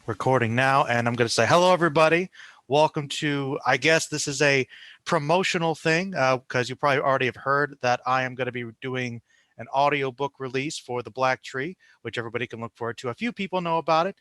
Recording now, and I'm going to say hello, everybody. Welcome to, I guess this is a promotional thing because you probably already have heard that I am going to be doing an audiobook release for The Black Tree, which everybody can look forward to. A few people know about it,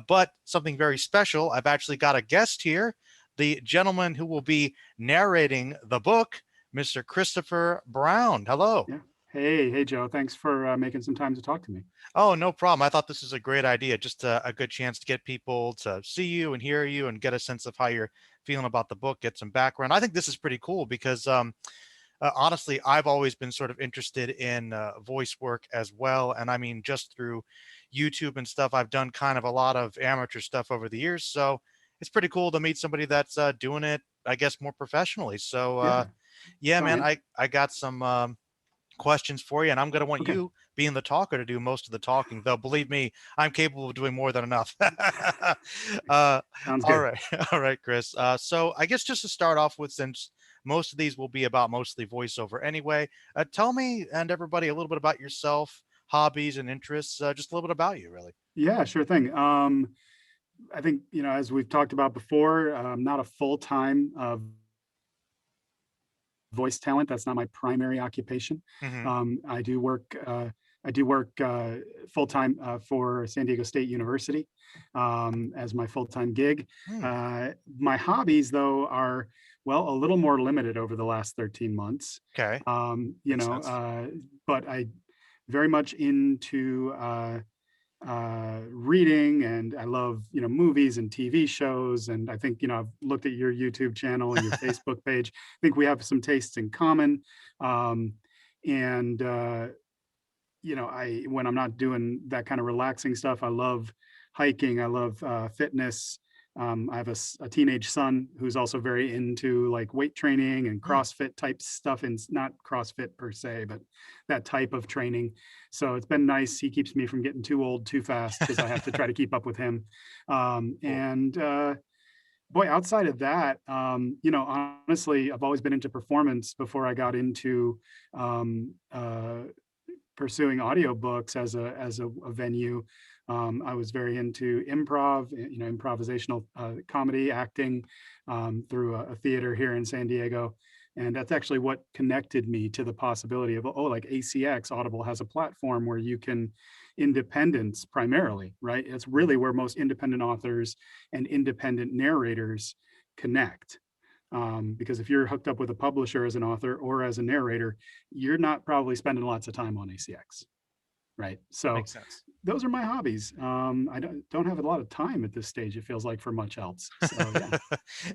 but something very special. I've actually got a guest here, the gentleman who will be narrating the book, Mr. Christopher Brown. Hello. Yeah. Hey, Joe. Thanks for making some time to talk to me. Oh, no problem. I thought this was a great idea. Just a good chance to get people to see you and hear you and get a sense of how you're feeling about the book, get some background. I think this is pretty cool because honestly, I've always been sort of interested in voice work as well. And I mean, just through YouTube and stuff, I've done kind of a lot of amateur stuff over the years. So it's pretty cool to meet somebody that's doing it, I guess, more professionally. So Yeah. yeah, man, Fine. I got some questions for you, and I'm going to want Okay. you, being the talker, to do most of the talking. Though, believe me, I'm capable of doing more than enough. uh, Sounds all good. right, all right, Chris. So, I guess just to start off with, since most of these will be about mostly voiceover anyway, tell me and everybody a little bit about yourself, hobbies and interests. Just a little bit about you, really. Yeah, sure thing. I think, as we've talked about before, I'm not a full-time voice talent. That's not my primary occupation. Hmm. Um, I do work. Uh, I do work full time for San Diego State University as my full time gig. Hmm. My hobbies, though, are well a little more limited over the last 13 months. Okay, Um, you makes know, sense. uh, but I very much into reading, and I love movies and TV shows. And I think I've looked at your YouTube channel and your Facebook page. I think we have some tastes in common. Um, and I when I'm not doing that kind of relaxing stuff, I love hiking. I love fitness. I have a teenage son who's also very into like weight training and Hmm. CrossFit type stuff, and not CrossFit per se, but that type of training. So it's been nice. He keeps me from getting too old too fast because I have to try to keep up with him. Cool. And Boy, outside of that, honestly, I've always been into performance before I got into um, uh, pursuing audiobooks as a venue. I was very into improv, improvisational comedy acting through a theater here in San Diego. And that's actually what connected me to the possibility of, oh, like ACX, Audible has a platform where you can independence primarily, right? It's really where most independent authors and independent narrators connect. Because if you're hooked up with a publisher as an author or as a narrator, you're not probably spending lots of time on ACX, right? So Makes sense. those are my hobbies. I don't have a lot of time at this stage. It feels like for much else. So yeah,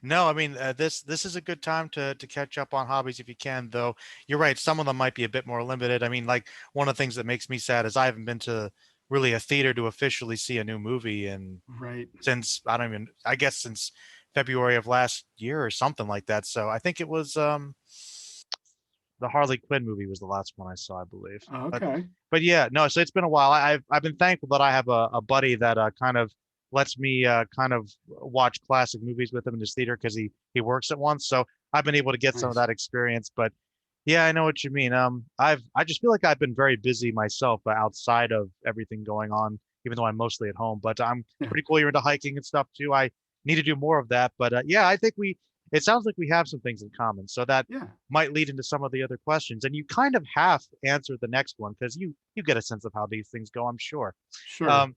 No, I mean, this is a good time to catch up on hobbies if you can, though. You're right, some of them might be a bit more limited. I mean, like one of the things that makes me sad is I haven't been to really a theater to officially see a new movie and right. since I don't even I guess since February of last year or something like that. So I think it was the Harley Quinn movie was the last one I saw, I believe. But Okay. but yeah, no, so it's been a while. I've been thankful that I have a buddy that kind of lets me kind of watch classic movies with him in his theater because he works at once. So I've been able to get some of Nice. that experience. But yeah, I know what you mean. I just feel like I've been very busy myself outside of everything going on, even though I'm mostly at home. But I'm Yeah. pretty cool. You're into hiking and stuff too. I need to do more of that. But yeah, I think it sounds like we have some things in common. So that Yeah. might lead into some of the other questions. And you kind of half answered the next one because you get a sense of how these things go, I'm sure. Sure. Um,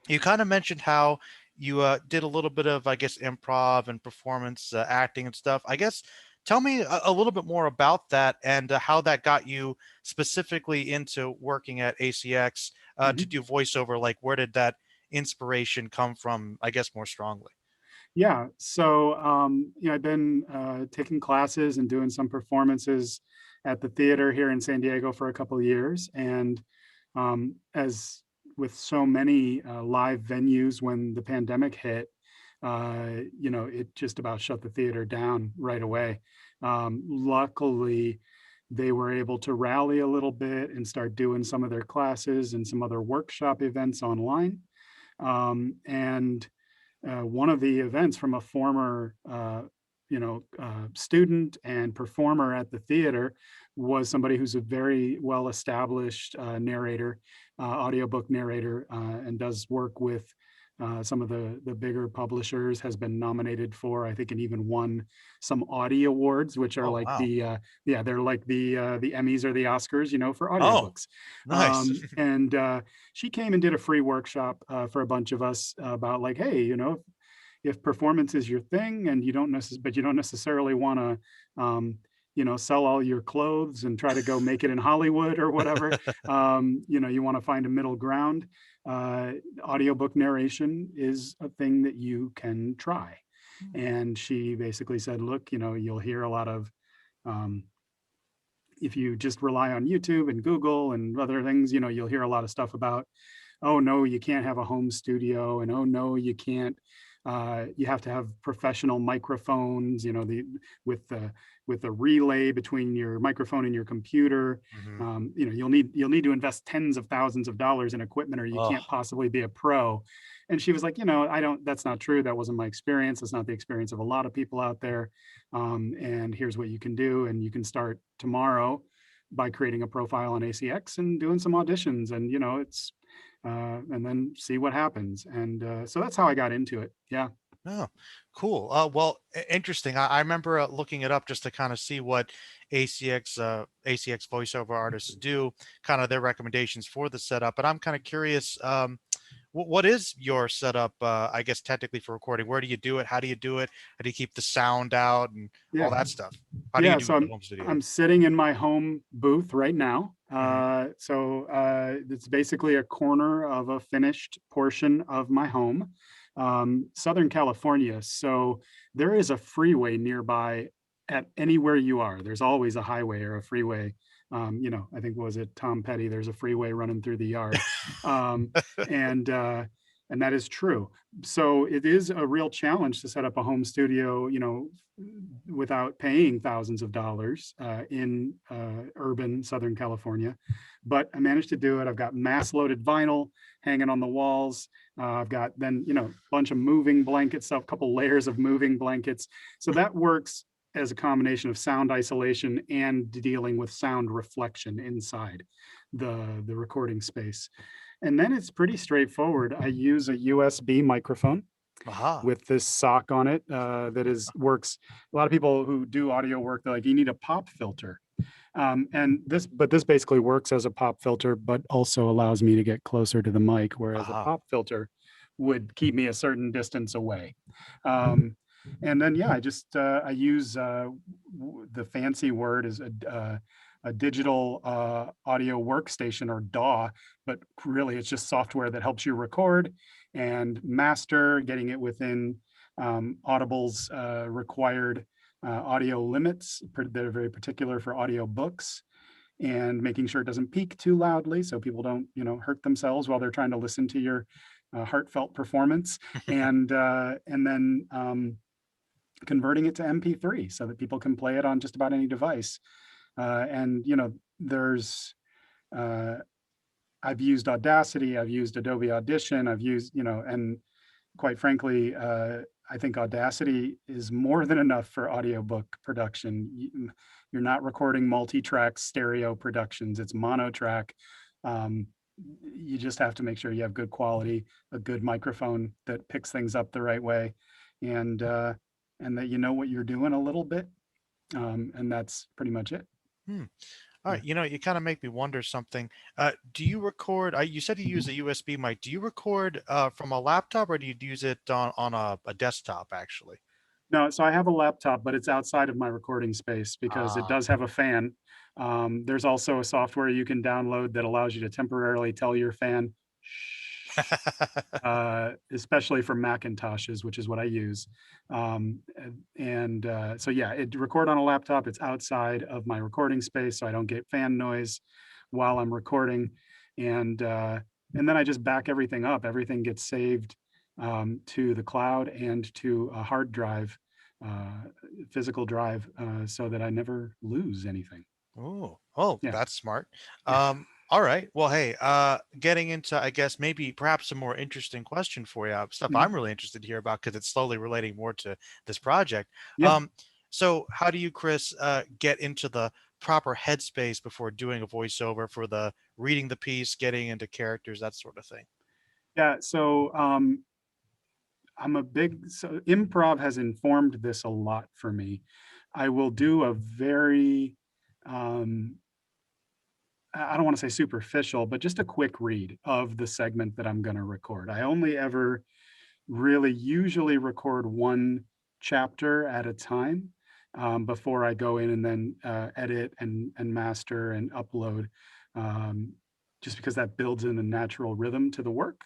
you kind of mentioned how you did a little bit of, I guess, improv and performance acting and stuff. I guess tell me a little bit more about that and how that got you specifically into working at ACX to Mhm. do voiceover. Like, where did that inspiration come from? I guess more strongly. Yeah. So, I've been taking classes and doing some performances at the theater here in San Diego for a couple of years. And as with so many live venues, when the pandemic hit, it just about shut the theater down right away. Luckily, they were able to rally a little bit and start doing some of their classes and some other workshop events online. And One of the events from a former student and performer at the theater was somebody who's a very well established narrator, audiobook narrator, and does work with some of the bigger publishers, has been nominated for, I think, and even won some Audie awards, which are Oh, like wow. yeah, they're like the Emmys or the Oscars, for Oh, audiobooks. nice. And she came and did a free workshop for a bunch of us about like, hey, if performance is your thing and you don't necessarily want to sell all your clothes and try to go make it in Hollywood or whatever. You want to find a middle ground. uh, Audiobook narration is a thing that you can try. And she basically said, look, you'll hear a lot of um, if you just rely on YouTube and Google and other things, you'll hear a lot of stuff about, oh no, you can't have a home studio, and oh no, you can't. You have to have professional microphones, with the relay between your microphone and your computer. Mhm. You'll need to invest tens of thousands of dollars in equipment, or you Oh, can't possibly be a pro. And she was like, I don't. That's not true. That wasn't my experience. That's not the experience of a lot of people out there. And here's what you can do, and you can start tomorrow by creating a profile on ACX and doing some auditions, and it's and then see what happens. And so that's how I got into it. Yeah. oh, cool. Well, interesting. I remember looking it up just to kind of see what ACX voiceover artists do, kind of their recommendations for the setup. But I'm kind of curious, what is your setup? I guess technically for recording, where do you do it? How do you do it? How do you keep the sound out and all Yeah. that stuff? How do you Yeah. do So it at I'm home studio? I'm sitting in my home booth right now. Hmm. It's basically a corner of a finished portion of my home, Southern California. So there is a freeway nearby at anywhere you are. There's always a highway or a freeway. I think, what was it, Tom Petty? There's a freeway running through the yard. Um, and and that is true. So it is a real challenge to set up a home studio, without paying thousands of dollars in urban Southern California. But I managed to do it. I've got mass loaded vinyl hanging on the walls. I've got then, a bunch of moving blankets, a couple layers of moving blankets. So that works as a combination of sound isolation and dealing with sound reflection inside the recording space. And then it's pretty straightforward. I use a USB microphone Aha. with this sock on it that is works. A lot of people who do audio work, they're like, you need a pop filter. But this basically works as a pop filter, but also allows me to get closer to the mic, whereas a Aha. pop filter would keep me a certain distance away. Um, and then, yeah, I use the fancy word is a digital audio workstation, or DAW, but really it's just software that helps you record and master, getting it within Audible's required audio limits that are very particular for audiobooks, and making sure it doesn't peak too loudly so people don't, hurt themselves while they're trying to listen to your heartfelt performance, and then converting it to MP3 so that people can play it on just about any device. And there's uh, I've used Audacity, I've used Adobe Audition, I've used, and quite frankly, I think Audacity is more than enough for audiobook production. You're not recording multi-track stereo productions, it's mono-track. Um, you just have to make sure you have good quality, a good microphone that picks things up the right way, and uh, and that you know what you're doing a little bit. And that's pretty much it. Hmm. All Yeah. right, you kind of make me wonder something. Do you record? You said you use a USB mic. Do you record from a laptop, or do you use it on a desktop, actually? No, so I have a laptop, but it's outside of my recording space because it Ah. does have a fan. There's also a software you can download that allows you to temporarily tell your fan, shh, especially for Macintoshes, which is what I use. So yeah, it record on a laptop. It's outside of my recording space, so I don't get fan noise while I'm recording. And uh, and then I just back everything up. Everything gets saved to the cloud and to a hard drive, uh, physical drive, so that I never lose anything. Oh, Yeah, that's smart. yeah, All right. Well, hey, getting into, I guess, maybe perhaps a more interesting question for you, stuff mhm, I'm really interested to hear about because it's slowly relating more to this project. yeah. Um, so how do you, Chris, get into the proper headspace before doing a voiceover for the reading the piece, getting into characters, that sort of thing? Yeah, so I'm a big so improv has informed this a lot for me. I will do a very um I don't want to say superficial, but just a quick read of the segment that I'm going to record. I only ever really usually record one chapter at a time before I go in and then edit and master and upload, um, just because that builds in a natural rhythm to the work.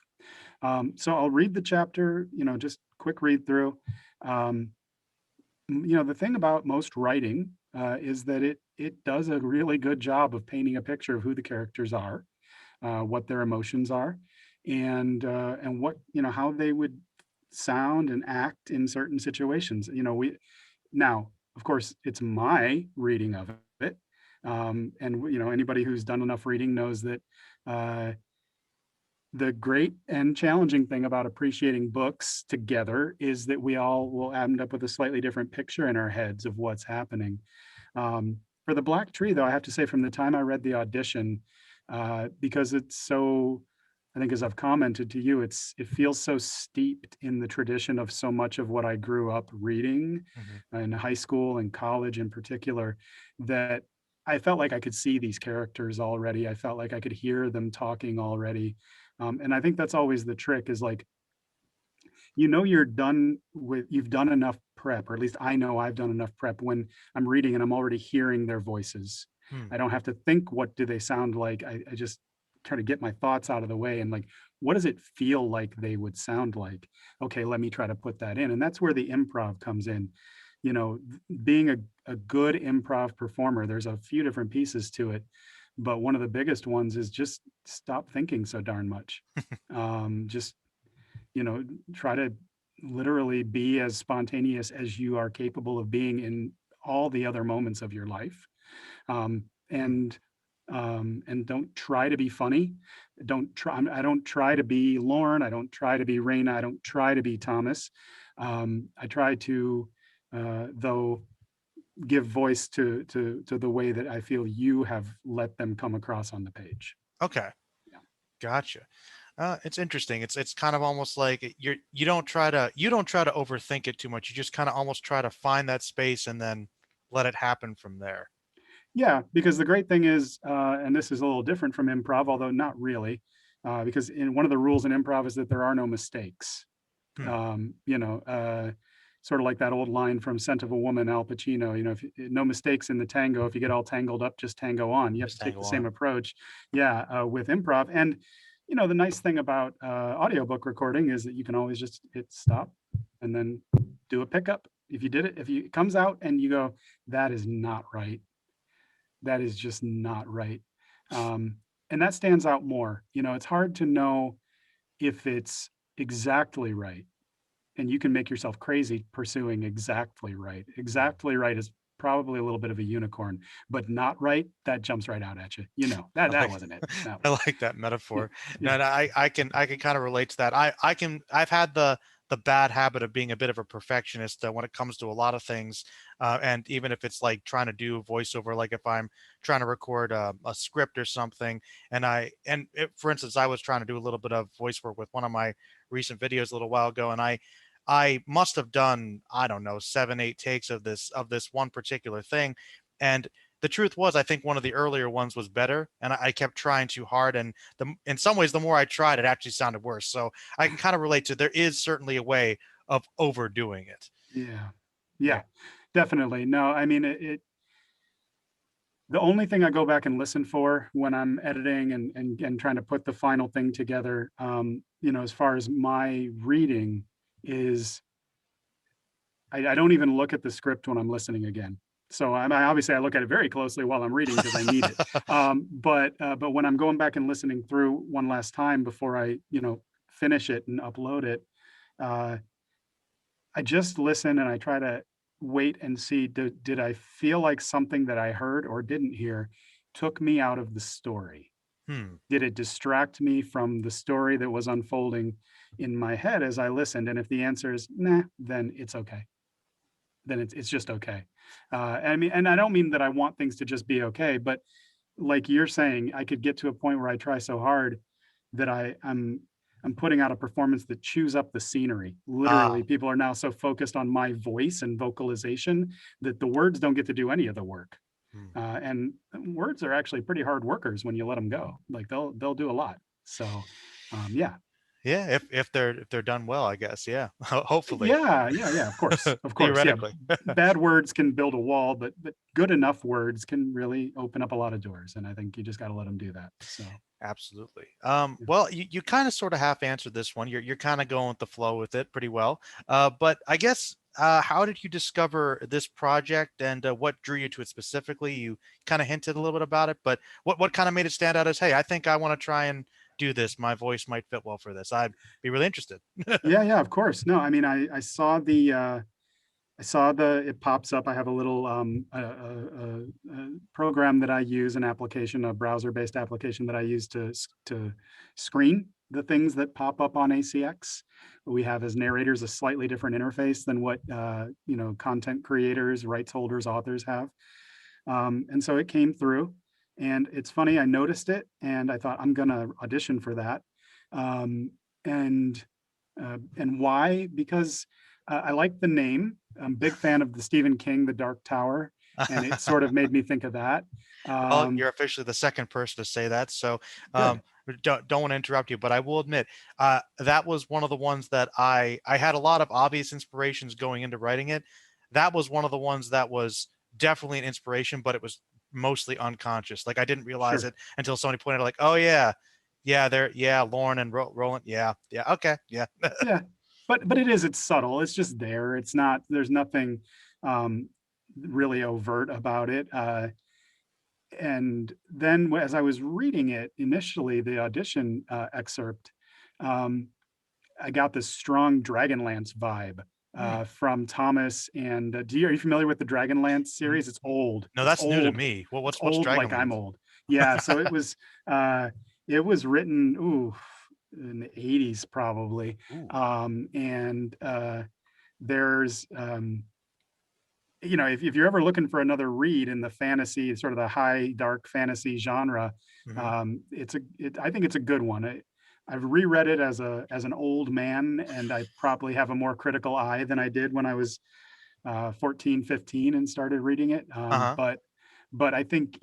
So I'll read the chapter, just quick read through. Um, the thing about most writing is that it does a really good job of painting a picture of who the characters are, what their emotions are, and what how they would sound and act in certain situations. We now, of course, it's my reading of it, and anybody who's done enough reading knows that. The great and challenging thing about appreciating books together is that we all will end up with a slightly different picture in our heads of what's happening. For the Black Tree, though, I have to say, from the time I read the audition, because it's so, I think, as I've commented to you, it feels so steeped in the tradition of so much of what I grew up reading Mhm. in high school and college in particular, that I felt like I could see these characters already. I felt like I could hear them talking already. And I think that's always the trick is like, you've done enough prep, or at least I know I've done enough prep when I'm reading and I'm already hearing their voices. Hmm. I don't have to think, what do they sound like? I just try to get my thoughts out of the way and like, what does it feel like they would sound like? Okay, let me try to put that in. And that's where the improv comes in. Being a good improv performer, there's a few different pieces to it, but one of the biggest ones is just stop thinking so darn much. Just you know, try to literally be as spontaneous as you are capable of being in all the other moments of your life. Um, Hmm. and and don't try to be funny. I don't try to be Lauren. I don't try to be Raina. I don't try to be Thomas. I try to, though, give voice to the way that I feel you have let them come across on the page. Okay. Yeah. Gotcha. It's interesting. It's kind of almost like you don't try to overthink it too much. You just kind of almost try to find that space and then let it happen from there. Yeah, because the great thing is, and this is a little different from improv, although not really, because in one of the rules in improv is that there are no mistakes. Hmm. Um, you know, uh, Sort of like that old line from Scent of a Woman, Al Pacino. If no mistakes in the tango. If you get all tangled up, just tango on. You have to Just take the tangle same on. approach. Yeah, with improv. And the nice thing about audiobook recording is that you can always just hit stop and then do a pickup. If it comes out and you go, that is not right, that is just not right. Um, and that stands out more. It's hard to know if it's exactly right. And you can make yourself crazy pursuing exactly right. Hmm. Exactly right is probably a little bit of a unicorn, but not right, that jumps right out at you. That I that like wasn't it. That I was like that yeah, metaphor. No, yeah, and I can kind of relate to that. I've had the bad habit of being a bit of a perfectionist when it comes to a lot of things, and even if it's like trying to do voiceover, like if I'm trying to record a script or something, for instance, I was trying to do a little bit of voice work with one of my recent videos a little while ago, and I must have done, I don't know, 7 8 takes of this one particular thing, and the truth was, I think one of the earlier ones was better, and I kept trying too hard. And in some ways, the more I tried, it actually sounded worse. So I can kind of relate to, there is certainly a way of overdoing it. yeah, Yeah. yeah, definitely. No, I mean the only thing I go back and listen for when I'm editing and trying to put the final thing together, as far as my reading, is I don't even look at the script when I'm listening again. So obviously I look at it very closely while I'm reading because I need it. But when I'm going back and listening through one last time before I finish it and upload it, uh, I just listen and I try to wait and see, did I feel like something that I heard or didn't hear took me out of the story? Hmm. Did it distract me from the story that was unfolding in my head as I listened? And if the answer is nah, then it's okay. Then it's just okay. I mean, and I don't mean that I want things to just be okay, but like you're saying, I could get to a point where I try so hard that I'm putting out a performance that chews up the scenery. Ah, Literally, people are now so focused on my voice and vocalization that the words don't get to do any of the work. hmm. And words are actually pretty hard workers when you let them go. Like they'll do a lot. So, yeah, Yeah, if they're done well, I guess. Yeah, hopefully, yeah, yeah, yeah. Of course, yeah. theoretically. Bad words can build a wall, but good enough words can really open up a lot of doors. And I think you just got to let them do that. So, Absolutely. yeah. Well, you kind of sort of half answered this one. You're kind of going with the flow with it pretty well. But I guess how did you discover this project, and what drew you to it specifically? You kind of hinted a little bit about it, but what kind of made it stand out as, hey, I think I want to try and do this. My voice might fit well for this. I'd be really interested. Yeah, yeah, of course. No, I mean, I saw I saw it pops up. I have a little program that I use, an application, a browser-based application that I use to screen the things that pop up on ACX. We have as narrators a slightly different interface than what content creators, rights holders, authors have. And so it came through, and it's funny. I noticed it, and I thought I'm gonna audition for that. Um, and and why? Because I like the name. I'm a big fan of the Stephen King, The Dark Tower, and it sort of made me think of that. Well, Um, you're officially the second person to say that, so Good, um, don't want to interrupt you, but I will admit that was one of the ones that I had a lot of obvious inspirations going into writing it. That was one of the ones that was definitely an inspiration, but it was mostly unconscious. Like I didn't realize sure, it until somebody pointed out, like, "Oh yeah, yeah, there, yeah, Lauren and Roland, yeah, yeah, okay, yeah." yeah, but it's subtle. It's just there. It's not. There's nothing um, really overt about it. And then as I was reading it initially, the audition excerpt, um, I got this strong Dragonlance vibe Hmm. from Thomas. And are you familiar with the Dragonlance N- series? It's old. No, It's that's new to old. me. Well, It's what's old like I'm Dragonlance? old. Yeah. So uh, it was written in the 80s probably. Ooh. And there's if you're ever looking for another read in the fantasy, sort of the high dark fantasy genre, Mhm. I think it's a good one. I've reread it as an old man, and I probably have a more critical eye than I did when I was 14, 15 and started reading it. Uh-huh. But I think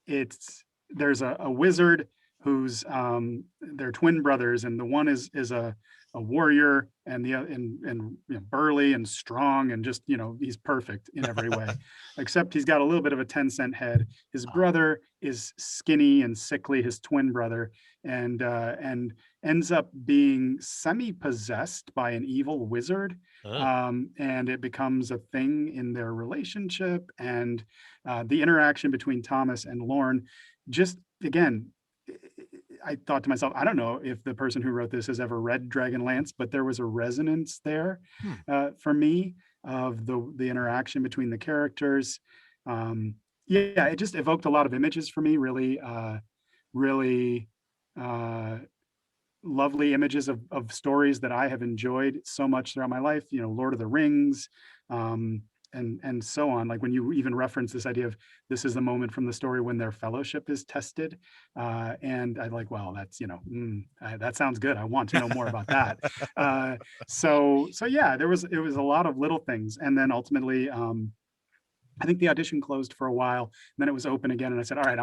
it's there's a wizard who's they're twin brothers, and the one is a warrior, and burly and strong, and just he's perfect in every way, except he's got a little bit of a 10-cent head. His brother is skinny and sickly, his twin brother, and ends up being semi-possessed by an evil wizard. Ugh. And it becomes a thing in their relationship, and the interaction between Thomas and Lorne, just again, I thought to myself, I don't know if the person who wrote this has ever read Dragonlance, but there was a resonance there Hmm. for me of the interaction between the characters. Yeah, it just evoked a lot of images for me. Really, really uh, lovely images of stories that I have enjoyed so much throughout my life. Lord of the Rings, um, and so on. Like when you even reference this idea of this is the moment from the story when their fellowship is tested, and I like, well, that's that sounds good. I want to know more about that. So yeah, it was a lot of little things, and then ultimately. I think the audition closed for a while, and then it was open again. And I said, "All right,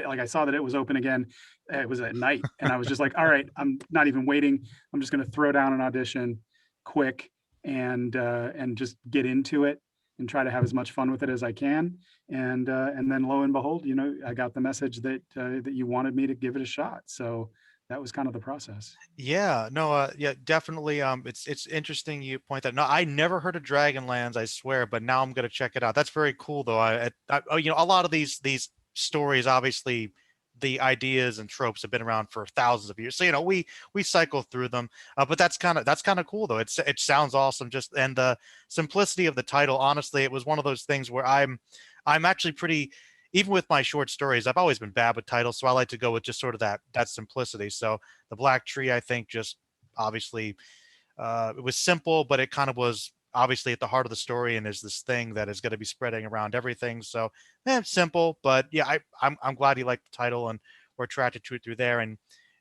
like I saw that it was open again. It was at night, and I was just like, all right, I'm not even waiting. I'm just going to throw down an audition, quick, and just get into it and try to have as much fun with it as I can. And then lo and behold, I got the message that you wanted me to give it a shot. So that was kind of the process. Yeah, no, yeah, definitely. It's interesting you point that. No, I never heard of Dragonlands, I swear, but now I'm gonna check it out. That's very cool, though. Oh, a lot of these stories, obviously, the ideas and tropes have been around for thousands of years. So we cycle through them. But that's kind of cool, though. It sounds awesome. Just and the simplicity of the title. Honestly, it was one of those things where I'm actually pretty. Even with my short stories, I've always been bad with titles, so I like to go with just sort of that simplicity. So the Black Tree, I think, just obviously it was simple, but it kind of was obviously at the heart of the story, and is this thing that is going to be spreading around everything. So, simple, but yeah, I'm glad you liked the title and were attracted to it through there. And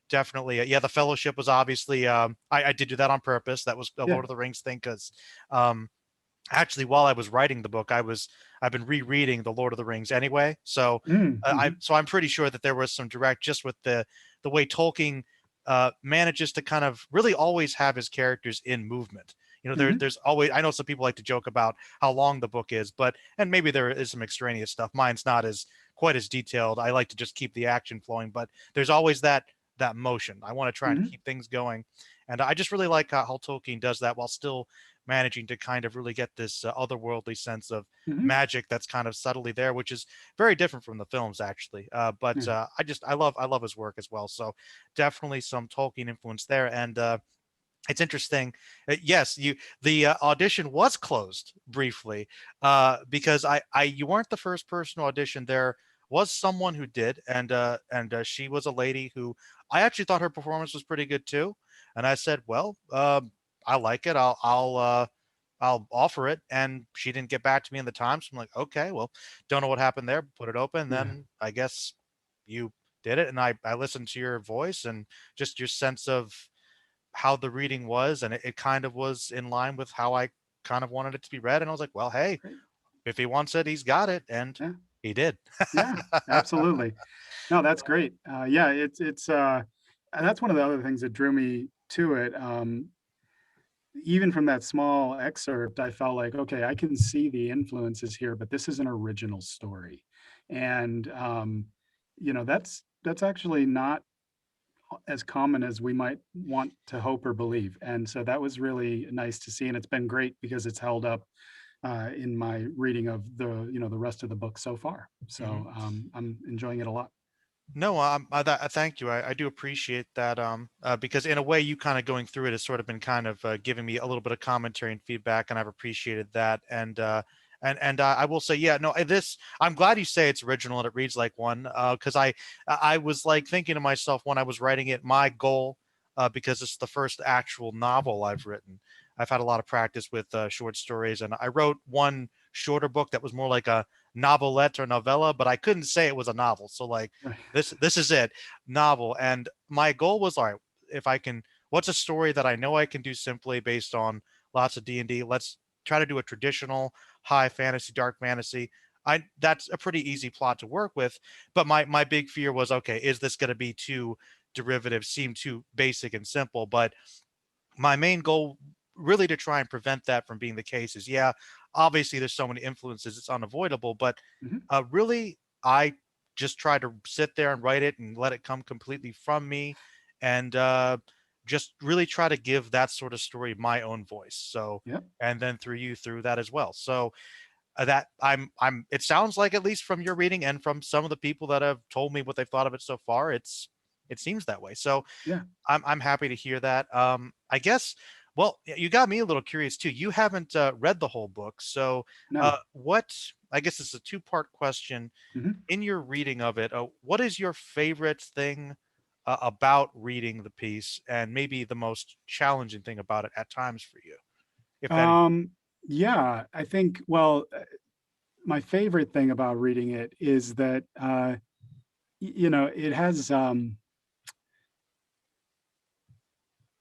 definitely. Yeah, the Fellowship was obviously, I did do that on purpose. That was a Yeah. Lord of the Rings thing because um, actually, while I was writing the book, I've been rereading the Lord of the Rings anyway. So Mhm. I'm pretty sure that there was some direct just with the way Tolkien manages to kind of really always have his characters in movement. Mhm. There's always, I know some people like to joke about how long the book is, but and maybe there is some extraneous stuff. Mine's not as quite as detailed. I like to just keep the action flowing, but there's always that motion. I want to try and Mhm. keep things going, and I just really like how Tolkien does that while still managing to kind of really get this otherworldly sense of Mhm. magic that's kind of subtly there, which is very different from the films actually. But Yeah. I love his work as well. So definitely some Tolkien influence there, and it's interesting. Yes, the audition was closed briefly because I you weren't the first person to audition. There was someone who did, and she was a lady who I actually thought her performance was pretty good too. And I said, well, I like it. I'll offer it. And she didn't get back to me in the time. So I'm like, okay, well, don't know what happened there. Put it open. Yeah. Then I guess you did it. And I listened to your voice and just your sense of how the reading was, and it kind of was in line with how I kind of wanted it to be read. And I was like, well, hey, Great. if he wants it, he's got it. And Yeah. he did. Yeah. Absolutely. No, that's great. Yeah, that's one of the other things that drew me to it. Even from that small excerpt, I felt like, okay, I can see the influences here, but this is an original story, and that's actually not as common as we might want to hope or believe. And so that was really nice to see, and it's been great because it's held up in my reading of the rest of the book so far. Mhm. So I'm enjoying it a lot. No, thank you. I do appreciate that. Because in a way, you kind of going through it has sort of been kind of giving me a little bit of commentary and feedback, and I've appreciated that. And I will say, yeah, no, this I'm glad you say it's original and it reads like one. Because I was like thinking to myself when I was writing it, my goal, because it's the first actual novel I've written. I've had a lot of practice with short stories, and I wrote one shorter book that was more like a novelette or novella, but I couldn't say it was a novel. So like Right. this is it, novel. And my goal was, all right, if I can, what's a story that I know I can do simply based on lots of D&D? Let's try to do a traditional high fantasy, dark fantasy. I That's a pretty easy plot to work with, but my big fear was, okay, is this going to be too derivative, seem too basic and simple? But my main goal really to try and prevent that from being the case is, yeah, obviously there's so many influences, it's unavoidable, but Mhm. really I just try to sit there and write it and let it come completely from me, and just really try to give that sort of story my own voice. So Yep. and then through you through that as well. So that I'm it sounds like, at least from your reading and from some of the people that have told me what they've thought of it so far, it seems that way. So Yeah. I'm happy to hear that. I guess, well, you got me a little curious too. You haven't read the whole book, so No. what? I guess it's a two-part question. Mhm. In your reading of it, what is your favorite thing about reading the piece, and maybe the most challenging thing about it at times for you, if any? Um, yeah, I think, well, my favorite thing about reading it is that, it has,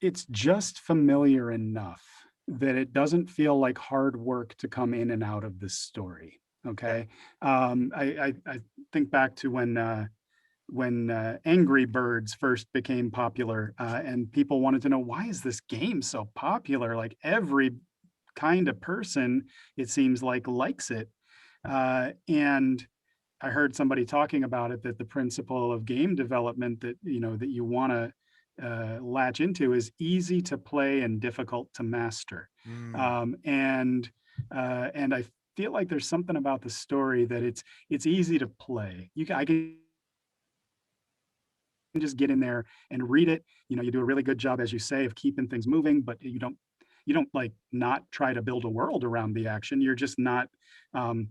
it's just familiar enough that it doesn't feel like hard work to come in and out of this story. Okay. Okay. I think back to when Angry Birds first became popular, and people wanted to know, why is this game so popular? Like every kind of person, it seems like, likes it. And I heard somebody talking about it, that the principle of game development that you want to latch into is easy to play and difficult to master. Mm, And I feel like there's something about the story that it's easy to play. I can just get in there and read it. You do a really good job, as you say, of keeping things moving, but you don't like not try to build a world around the action. You're just not um,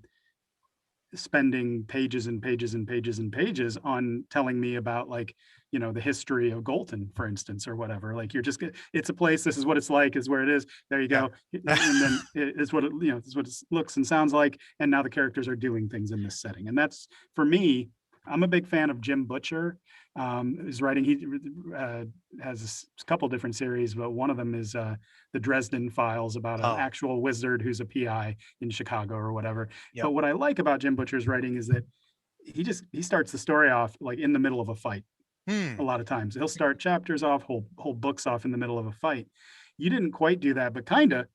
spending pages and pages and pages and pages on telling me about, like, the history of Galton, for instance, or whatever. Like, it's a place. This is what it's like. Is where it is. There you yeah. go. And then it's what this is what it looks and sounds like. And now the characters are doing things in this setting, and that's, for me, I'm a big fan of Jim Butcher. His writing, he uh, has a couple different series, but one of them is the Dresden Files about an Oh, actual wizard who's a PI in Chicago or whatever. yep. But what I like about Jim Butcher's writing is that he starts the story off like in the middle of a fight. A Hmm. lot of times he'll start chapters off, whole books off in the middle of a fight. You didn't quite do that, but kinda,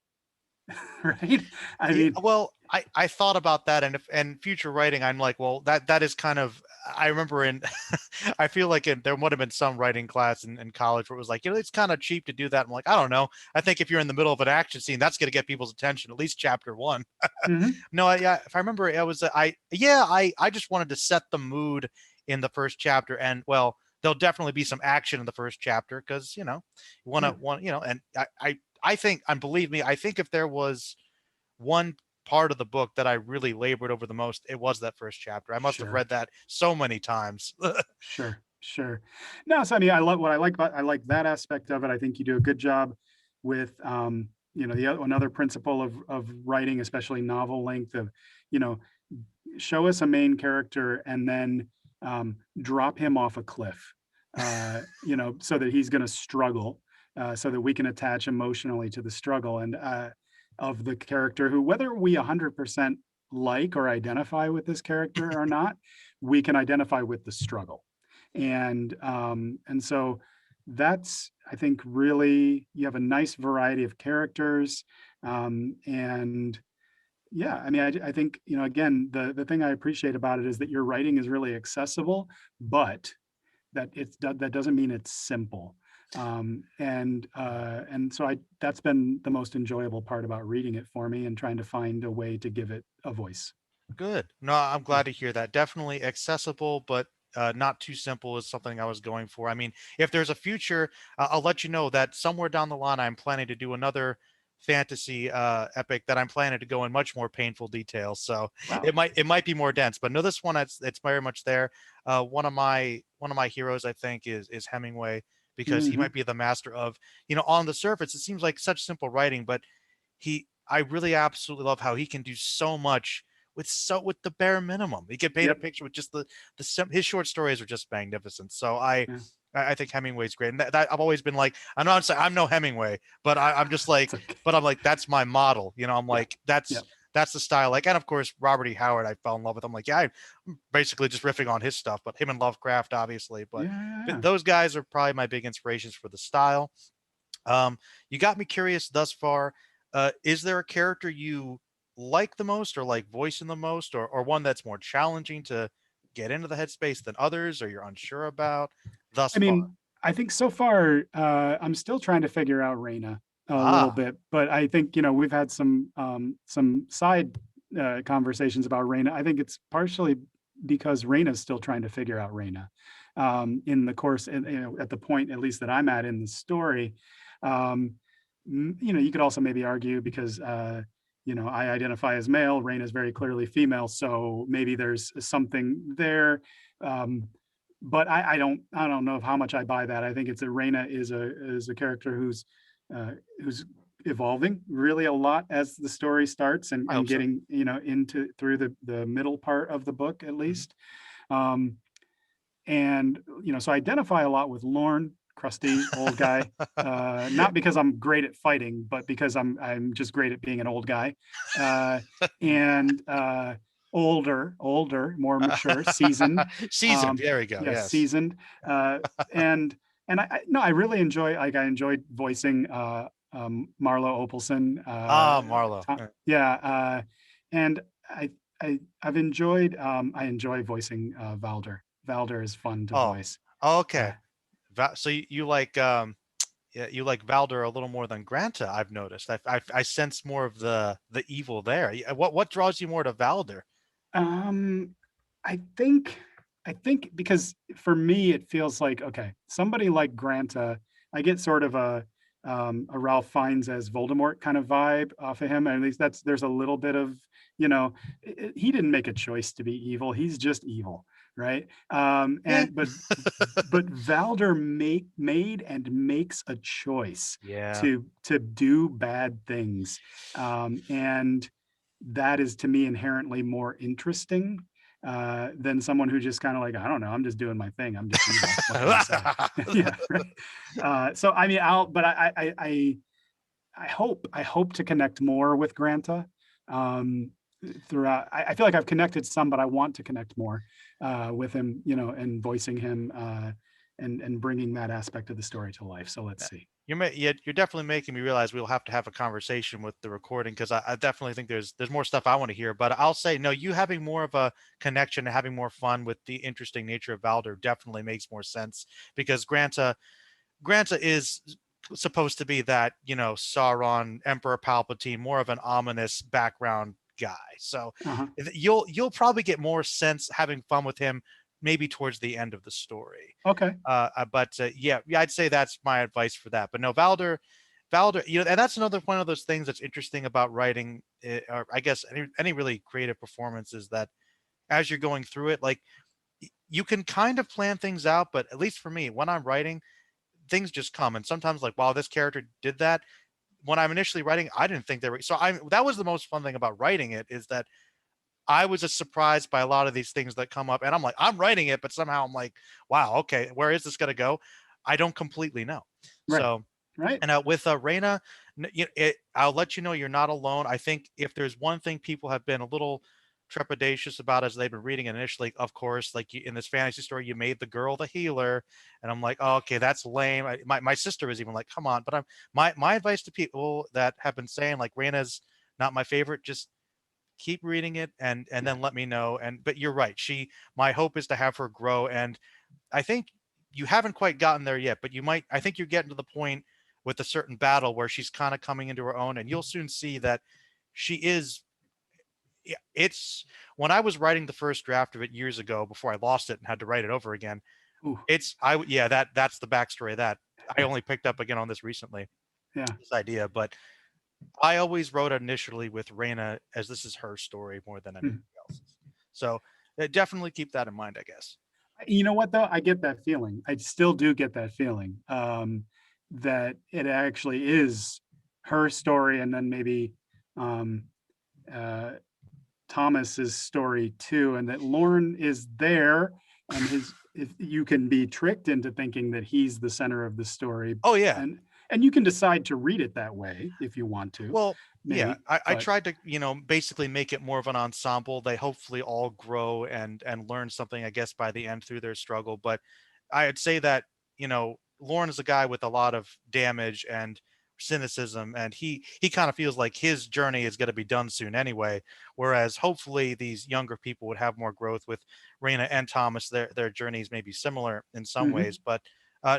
right? I Yeah, mean, well, I thought about that, and if and future writing, I'm like, well, that is kind of. I remember in, I feel like there would have been some writing class in college where it was like, it's kind of cheap to do that. I'm like, I don't know. I think if you're in the middle of an action scene, that's going to get people's attention. At least chapter one. mhm, No, yeah, if I remember, it was yeah, I just wanted to set the mood in the first chapter, and well, there'll definitely be some action in the first chapter because you want to yeah, want and I think, and believe me, I think if there was one part of the book that I really labored over the most, it was that first chapter. I must have sure. read that so many times. Sure, sure. No, so I mean, I like that aspect of it. I think you do a good job with, another principle of writing, especially novel length, of, you know, show us a main character and then drop him off a cliff, so that he's going to struggle, so that we can attach emotionally to the struggle and of the character who, whether we 100% like or identify with this character or not, we can identify with the struggle. And so that's, I think, really, you have a nice variety of characters, and yeah, I mean, I think, again, the thing I appreciate about it is that your writing is really accessible, but that doesn't mean it's simple. And so that's been the most enjoyable part about reading it for me and trying to find a way to give it a voice. Good. No, I'm Yeah. glad to hear that. Definitely accessible, but not too simple is something I was going for. I mean, if there's a future, I'll let you know that somewhere down the line, I'm planning to do another fantasy epic that I'm planning to go in much more painful details. So Wow. it might be more dense, but no, this one it's very much there. One of my heroes, I think, is Hemingway because he Hmm. might be the master of, on the surface, it seems like such simple writing, but I really absolutely love how he can do so much with the bare minimum. He can paint a Yep. picture with just his short stories are just magnificent. So Yeah. I think Hemingway's great, and that I've always been like, I'm not saying I'm no Hemingway, but I'm just It's like, okay. but I'm like that's my model. I'm Yeah. like Yeah. that's the style. Like, and of course Robert E. Howard, I fell in love with. I'm like, yeah, I'm basically just riffing on his stuff, but him and Lovecraft, obviously. But Yeah. Yeah. Yeah. those guys are probably my big inspirations for the style. Um, you got me curious thus far. Is there a character you like the most, or like voicing the most, or one that's more challenging to get into the headspace than others, or you're unsure about thus I far? mean, I think so far, I'm still trying to figure out Reina a little Ah, bit, but I think, we've had some side conversations about Reina. I think it's partially because Reina's still trying to figure out Reina, in the course, and at the point at least that I'm at in the story. Um, you could also maybe argue because I identify as male, Reina is very clearly female, so maybe there's something there. Um, but I don't know of how much I buy that. I think it's a Reina is a character who's evolving really a lot as the story starts and I and hope so. getting into through the middle part of the book at Mhm. least. Um, and so I identify a lot with Lorne, crusty old guy. Not because I'm great at fighting, but because I'm just great at being an old guy. Uh, and older, more mature, seasoned. Seasoned. There we go. Yes, Yes. seasoned. Uh, and and no, I really enjoyed voicing Marlo Opelson. Ah, Marlowe. Yeah, and I I enjoy voicing Valder. Valder is fun to Oh, voice. okay. Uh, So you like yeah, you like Valder a little more than Granta, I've noticed. I sense more of the evil there. What draws you more to Valder? um, I think I think because for me it feels like, okay, somebody like Granta, I get sort of a Ralph Fiennes as Voldemort kind of vibe off of him. At least there's a little bit of, he didn't make a choice to be evil. He's just evil, right? Yeah. And but Valder made and makes a choice Yeah. to do bad things, and that is to me inherently more interesting. than someone who just kind of like, I don't know, I'm just doing my thing. I'm just, what can I say? Yeah, right. So I mean, but I hope to connect more with Granta. Um, throughout, I feel like I've connected some, but I want to connect more with him, and voicing him, and bringing that aspect of the story to life. So let's see. Yeah, you're definitely making me realize we'll have to have a conversation with the recording because I definitely think there's more stuff I want to hear. But I'll say no, you having more of a connection and having more fun with the interesting nature of Valder definitely makes more sense because Granta is supposed to be that, Sauron, Emperor Palpatine, more of an ominous background guy. So Uh-huh. you'll probably get more sense having fun with him maybe towards the end of the story. Okay. But yeah, I'd say that's my advice for that. But no, Valder, and that's another one of those things that's interesting about writing, or I guess any really creative performance is that as you're going through it, like you can kind of plan things out, but at least for me, when I'm writing, things just come. And sometimes, like, wow, this character did that. When I'm initially writing, I didn't think they were. So that was the most fun thing about writing it is that I was just surprised by a lot of these things that come up, and I'm like, I'm writing it, but somehow I'm like, wow, okay, where is this gonna go? I don't completely know. Right. So, Right. and with Reina, I'll let you know you're not alone. I think if there's one thing people have been a little trepidatious about as they've been reading it initially, of course, like in this fantasy story, you made the girl the healer, and I'm like, oh, okay, that's lame. My sister was even like, come on, but my advice to people that have been saying like Reina's not my favorite, just keep reading it and Yeah. then let me know. And but you're right, my hope is to have her grow, and I think you haven't quite gotten there yet, but I think you're getting to the point with a certain battle where she's kind of coming into her own, and you'll soon see that she is. Yeah, it's when I was writing the first draft of it years ago before I lost it and had to write it over again. Ooh. Yeah, that's the backstory of that. I only picked up again on this recently, Yeah. this idea, but I always wrote initially with Reina as this is her story more than anything Mhm. else's. So definitely keep that in mind, I guess. You know what though? I get that feeling. I still do get that feeling, that it actually is her story, and then maybe, um, uh, Thomas's story too, and that Lorne is there, and his if you can be tricked into thinking that he's the center of the story, Oh yeah. and you can decide to read it that way if you want to, Well, yeah, maybe, I but tried to, basically make it more of an ensemble. They hopefully all grow and learn something, I guess, by the end through their struggle. But I'd say that, Lauren is a guy with a lot of damage and cynicism, and he kind of feels like his journey is going to be done soon anyway. Whereas hopefully these younger people would have more growth with Raina and Thomas. Their journeys may be similar in some mhm, ways, but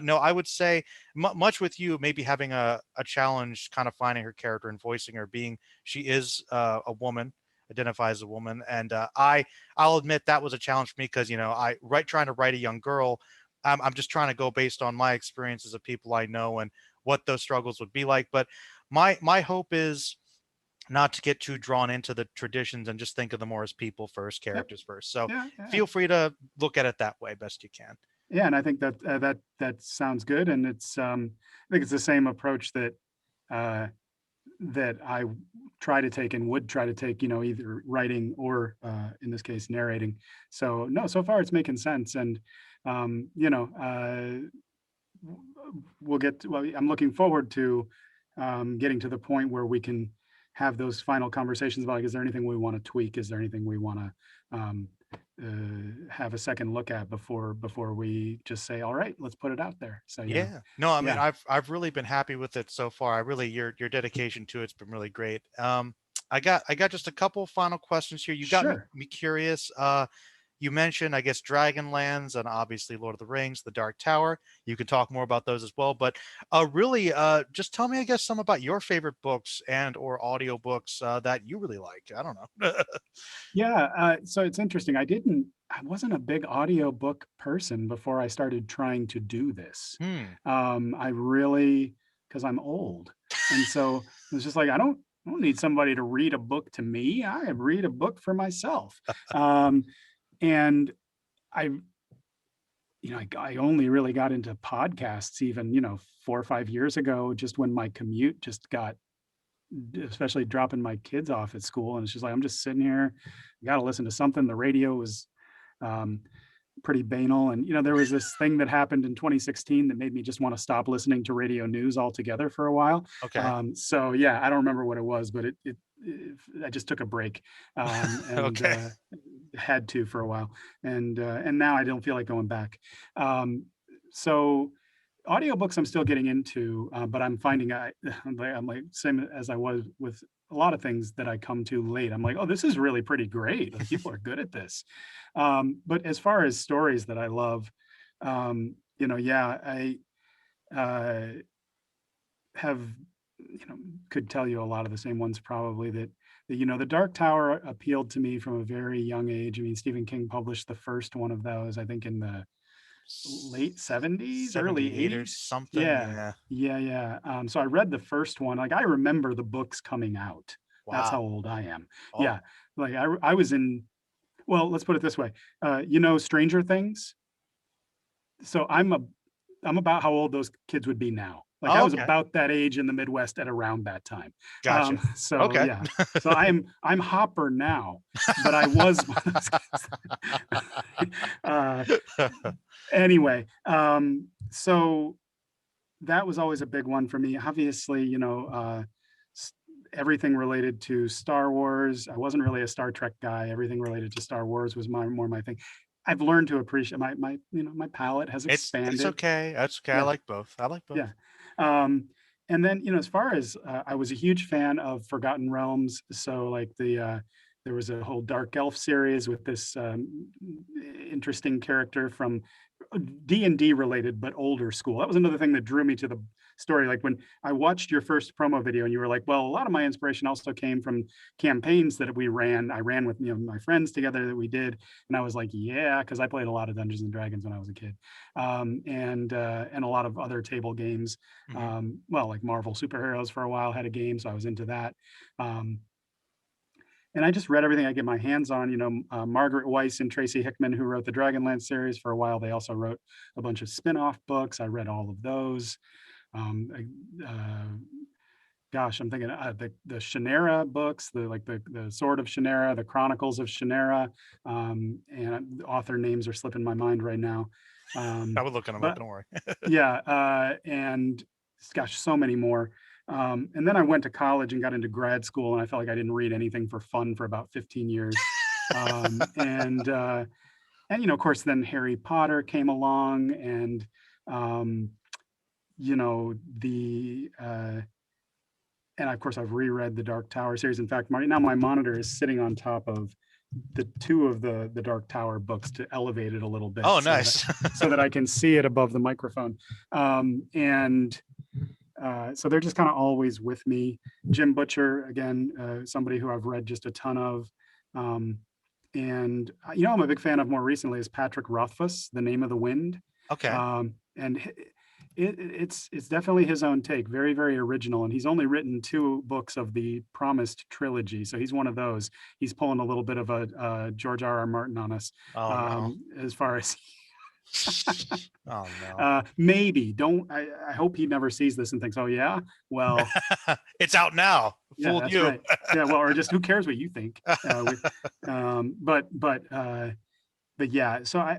no, I would say much with you maybe having a challenge kind of finding her character and voicing her being she is a woman, identifies as a woman, and I'll admit that was a challenge for me because trying to write a young girl, I'm just trying to go based on my experiences of people I know and what those struggles would be like. But my hope is not to get too drawn into the traditions and just think of them more as people first, yep, characters first. So yeah, yeah. feel free to look at it that way best you can. Yeah, and I think that, that sounds good, and I think it's the same approach uh, that I try to take and would try to take, either writing or, in this case, narrating. So no, so far it's making sense, and um, you know, uh, we'll get. Well, I'm looking forward to getting to the point where we can have those final conversations about, like, is there anything we want to tweak? Is there anything we want to have a second look at before we just say, all right, let's put it out there. So Yeah. No, I mean, yeah, I've really been happy with it so far. I really your dedication to it's been really great. I got just a couple final questions here. You got sure. me curious. You mentioned, I guess, Dragonlands and obviously Lord of the Rings, The Dark Tower. You can talk more about those as well. But really, just tell me, I guess, some about your favorite books and or audiobooks that you really like. I don't know. Yeah, so it's interesting. I wasn't a big audiobook person before I started trying to do this. Hmm. I really, because I'm old, and so it's just like I don't need somebody to read a book to me. I read a book for myself. Um, and I, I only really got into podcasts even, 4 or 5 years ago, just when my commute just got especially dropping my kids off at school, and it's just like I'm just sitting here, got to listen to something. The radio was um, pretty banal, and there was this thing that happened in 2016 that made me just want to stop listening to radio news altogether for a while. Okay. So yeah, I don't remember what it was, but I just took a break, and Okay. had to for a while, and now I don't feel like going back. So audiobooks I'm still getting into, but I'm finding I'm like same as I was with a lot of things that I come to late. I'm like, oh, this is really pretty great. Like people are good at this. But as far as stories that I love, yeah, I uh, have could tell you a lot of the same ones probably that the Dark Tower appealed to me from a very young age. I mean, Stephen King published the first one of those, I think, in the late 70s, early 78 or 80s. something. Yeah. Yeah. Yeah, yeah. So I read the first one. Like I remember the books coming out. That's how Wow. old I am. Oh, Yeah. Like I was in, well, let's put it this way. Stranger Things. So I'm about how old those kids would be now. Like I oh, was okay. about that age in the Midwest at around that time. Gotcha. So Okay. yeah. So I'm Hopper now, but I was one of those kids. uh, anyway, so that was always a big one for me. Obviously, s- everything related to Star Wars. I wasn't really a Star Trek guy. Everything related to Star Wars was more my thing. I've learned to appreciate my palette has It's expanded. okay. That's okay. I Yeah, like both. I like both. yeah. Um, and then, as far as I was a huge fan of Forgotten Realms. So, like there was a whole Dark Elf series with this interesting character from D&D related, but older school. That was another thing that drew me to the story. Like when I watched your first promo video and you were like, well, a lot of my inspiration also came from campaigns that we ran. I ran with my friends together that we did. And I was like, yeah, because I played a lot of Dungeons and Dragons when I was a kid. And a lot of other table games. Hmm. Well, like Marvel Superheroes for a while had a game, so I was into that. Um, and I just read everything I get my hands on. Margaret Weiss and Tracy Hickman, who wrote the Dragonlance series for a while, they also wrote a bunch of spin-off books. I read all of those. Um, Gosh, I'm thinking the Shannara books, the Sword of Shannara, the Chronicles of Shannara, and the author names are slipping my mind right now. I Um, was looking them up. but Don't worry. yeah, and gosh, so many more. And then I went to college and got into grad school, and I felt like I didn't read anything for fun for about 15 years. Um, and uh, of course, then Harry Potter came along, and um, the and of course I've reread the Dark Tower series. In fact, now my monitor is sitting on top of the two of the Dark Tower books to elevate it a little bit Oh, so that nice. I can see it above the microphone. And so they're just kind of always with me. Jim Butcher, again, somebody who I've read just a ton of. Um, and I'm a big fan of more recently is Patrick Rothfuss, The Name of the Wind. Okay. And it's definitely his own take, very, very original. And he's only written two books of the Promised trilogy. So he's one of those. He's pulling a little bit of a George R. R. Martin on us, Oh no. as far as Oh no. maybe. Don't I hope he never sees this and thinks, oh yeah, well, It's out now. yeah, Fooled that's you. right. Yeah, well, or just who cares what you think? But yeah, so I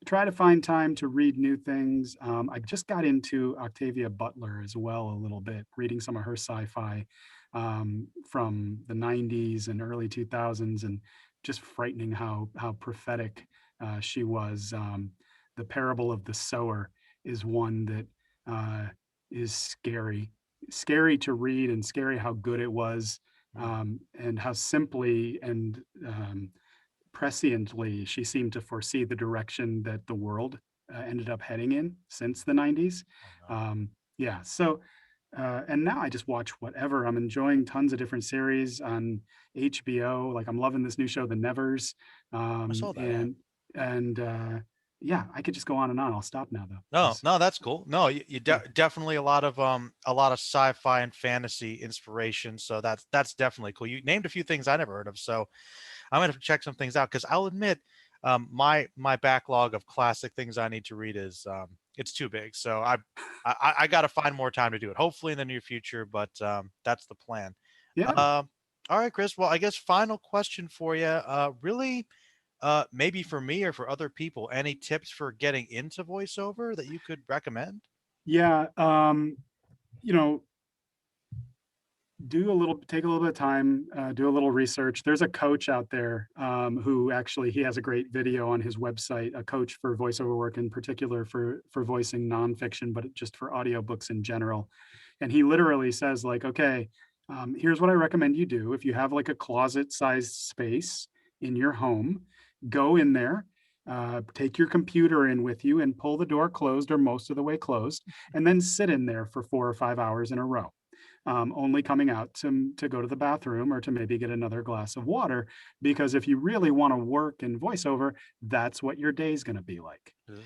try to find time to read new things. I just got into Octavia Butler as well a little bit, reading some of her sci-fi from the 90s and early 2000s, and just frightening how prophetic she was. The Parable of the Sower is one that uh, is scary to read, and scary how good it was, Mhm. and how simply and presciently she seemed to foresee the direction that the world ended up heading in since the 90s. Oh no. Yeah, so and now I just watch whatever. I'm enjoying tons of different series on HBO. Like I'm loving this new show, The Nevers. I Um, saw that. Yeah. and yeah, I could just go on and on. I'll stop now though, No, because no, that's cool. No, you yeah, definitely a lot of sci-fi and fantasy inspiration. So that's definitely cool. You named a few things I never heard of. So I'm gonna have to check some things out because I'll admit, my backlog of classic things I need to read is it's too big. So I got to find more time to do it. Hopefully in the near future, but that's the plan. Yeah. Um, all right, Chris. Well, I guess final question for you. Really, maybe for me or for other people, any tips for getting into voiceover that you could recommend? Yeah. You know, take a little bit of time, do a little research. There's a coach out there who actually he has a great video on his website, a coach for voiceover work in particular for voicing nonfiction, but just for audiobooks in general. And he literally says like, okay, here's what I recommend you do. If you have like a closet sized space in your home, go in there, take your computer in with you and pull the door closed or most of the way closed, and then sit in there for 4 or 5 hours in a row, only coming out to go to the bathroom or to maybe get another glass of water. Because if you really want to work in voiceover, that's what your day is going to be like. Ooh.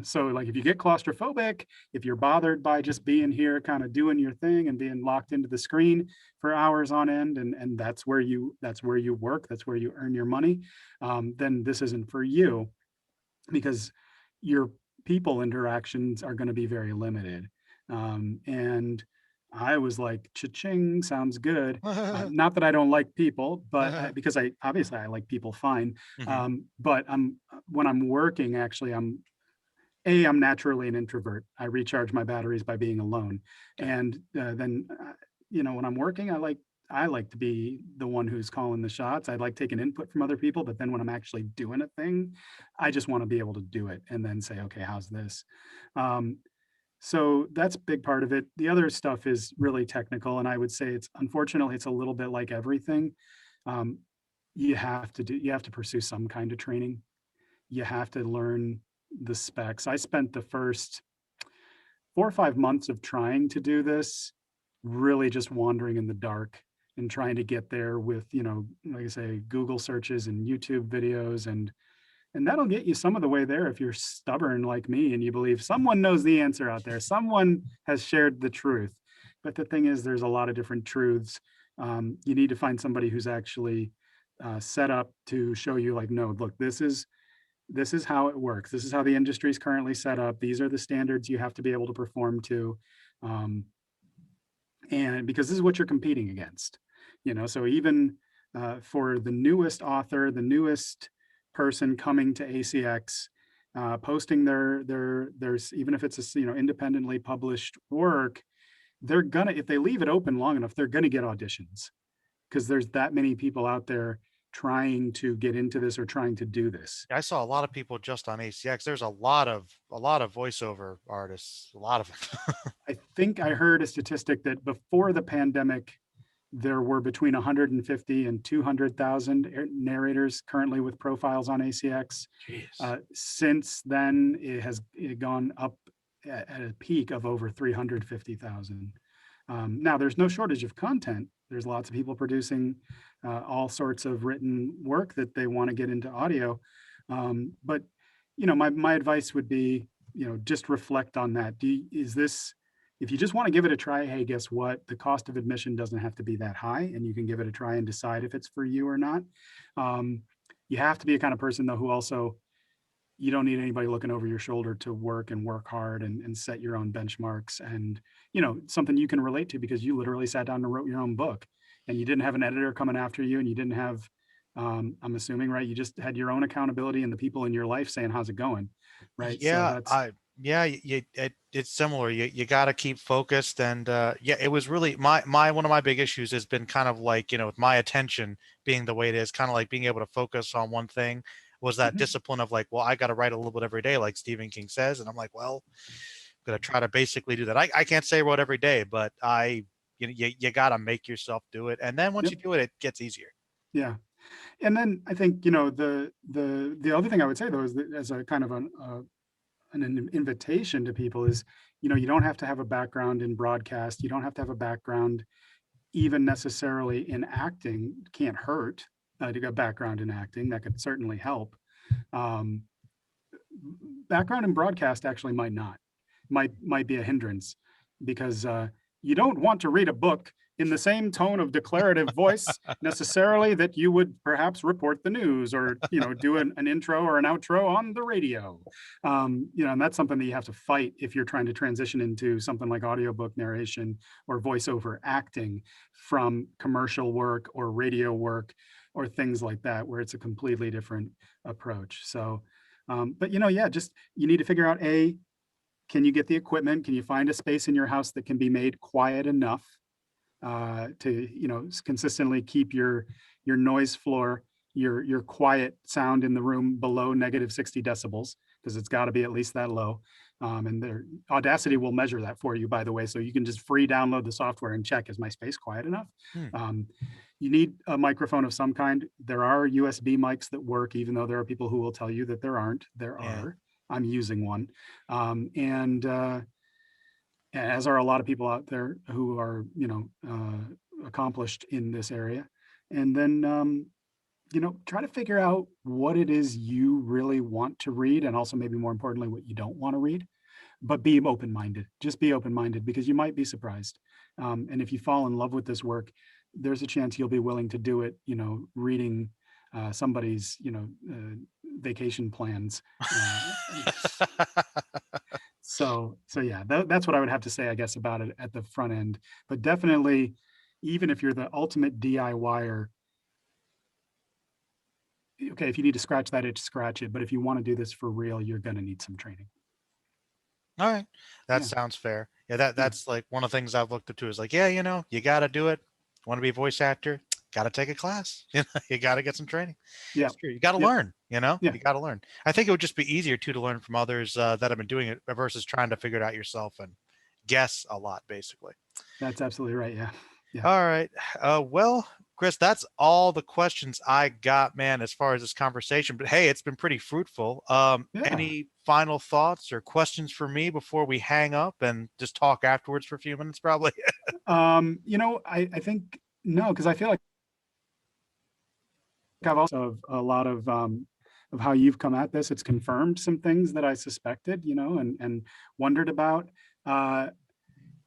So like if you get claustrophobic, if you're bothered by just being here, kind of doing your thing and being locked into the screen for hours on end, and that's where you work, that's where you earn your money, then this isn't for you, because your people interactions are going to be very limited. And I was like, cha-ching, sounds good. Not that I don't like people, but because I obviously I like people fine. Hmm. But when I'm working, actually, I'm naturally an introvert. I recharge my batteries by being alone, Okay. and then when I'm working, I like to be the one who's calling the shots. I like taking input from other people, but then when I'm actually doing a thing, I just want to be able to do it and then say, okay, how's this? Um, so that's a big part of it. The other stuff is really technical, and I would say it's unfortunately it's a little bit like everything. Um, you have to pursue some kind of training. You have to learn the specs. I spent the first 4 or 5 months of trying to do this, really just wandering in the dark and trying to get there with, like I say, Google searches and YouTube videos, and that'll get you some of the way there if you're stubborn like me and you believe someone knows the answer out there. Someone has shared the truth. But the thing is, there's a lot of different truths. You need to find somebody who's actually set up to show you, like, no, look, this is how it works. This is how the industry is currently set up. These are the standards you have to be able to perform to. Um, and because this is what you're competing against, so even for the newest author, the newest person coming to ACX, posting there's even if it's a independently published work, they're gonna, if they leave it open long enough, they're gonna get auditions, because there's that many people out there trying to get into this or trying to do this. I saw a lot of people just on ACX. There's a lot of voiceover artists, a lot of them. I think I heard a statistic that before the pandemic, there were between 150 and 200,000 narrators currently with profiles on ACX. Jeez. Since then, it gone up at a peak of over 350,000. Now, there's no shortage of content. There's lots of people producing all sorts of written work that they want to get into audio. But my advice would be, just reflect on that. Is this, if you just want to give it a try, hey, guess what? The cost of admission doesn't have to be that high, and you can give it a try and decide if it's for you or not. Um, you have to be a kind of person, though, who also, you don't need anybody looking over your shoulder to work and work hard and set your own benchmarks, and something you can relate to, because you literally sat down and wrote your own book, and you didn't have an editor coming after you, and you didn't have, I'm assuming, right, you just had your own accountability and the people in your life saying, how's it going, right? So Yeah, that's it's similar. You got to keep focused, and yeah, it was really my one of my big issues has been kind of like, with my attention being the way it is, kind of like being able to focus on one thing was that mhm, discipline of like, well, I got to write a little bit every day, like Stephen King says, and I'm like, well, I'm gonna try to basically do that. I can't say I wrote every day, but you got to make yourself do it, and then once yep, you do it, it gets easier. yeah. And then I think, the other thing I would say, though, is that as a kind of an invitation to people is, you don't have to have a background in broadcast. You don't have to have a background even necessarily in acting. Can't hurt to get a background in acting. That could certainly help. Um, Background in broadcast actually might not, might be a hindrance, because you don't want to read a book in the same tone of declarative voice necessarily that you would perhaps report the news or, do an intro or an outro on the radio. And that's something that you have to fight if you're trying to transition into something like audiobook narration or voiceover acting from commercial work or radio work or things like that, where it's a completely different approach. So, but yeah, just you need to figure out, can you get the equipment? Can you find a space in your house that can be made quiet enough to consistently keep your noise floor, your quiet sound in the room below -60 decibels, because it's got to be at least that low. And their Audacity will measure that for you, by the way, so you can just free download the software and check, is my space quiet enough? Hmm. Um, you need a microphone of some kind. There are USB mics that work, even though there are people who will tell you that there aren't. There Yeah. are. I'm using one, and as are a lot of people out there who are, accomplished in this area. And then, try to figure out what it is you really want to read, and also maybe more importantly, what you don't want to read. But be open minded. Just be open minded, because you might be surprised. And if you fall in love with this work, there's a chance you'll be willing to do it. Reading somebody's, vacation plans. So yeah, that's what I would have to say, I guess, about it at the front end. But definitely, even if you're the ultimate DIYer, okay, if you need to scratch that itch, scratch it. But if you want to do this for real, you're going to need some training. All right. That Yeah, sounds fair. Yeah, that yeah, that's like one of the things I've looked up to is like, yeah, you got to do it. Want to be a voice actor? Got to take a class. You got to get some training. yeah, It's true. You got to yeah, learn, yeah. you got to learn. I think it would just be easier too to learn from others that have been doing it versus trying to figure it out yourself and guess a lot, basically. That's absolutely right. Yeah, yeah, All right. Well, Chris, that's all the questions I got, man, as far as this conversation. But hey, it's been pretty fruitful. yeah. Any final thoughts or questions for me before we hang up and just talk afterwards for a few minutes, probably? I think no, because I feel like I've also of a lot of how you've come at this. It's confirmed some things that I suspected, and wondered about. Uh,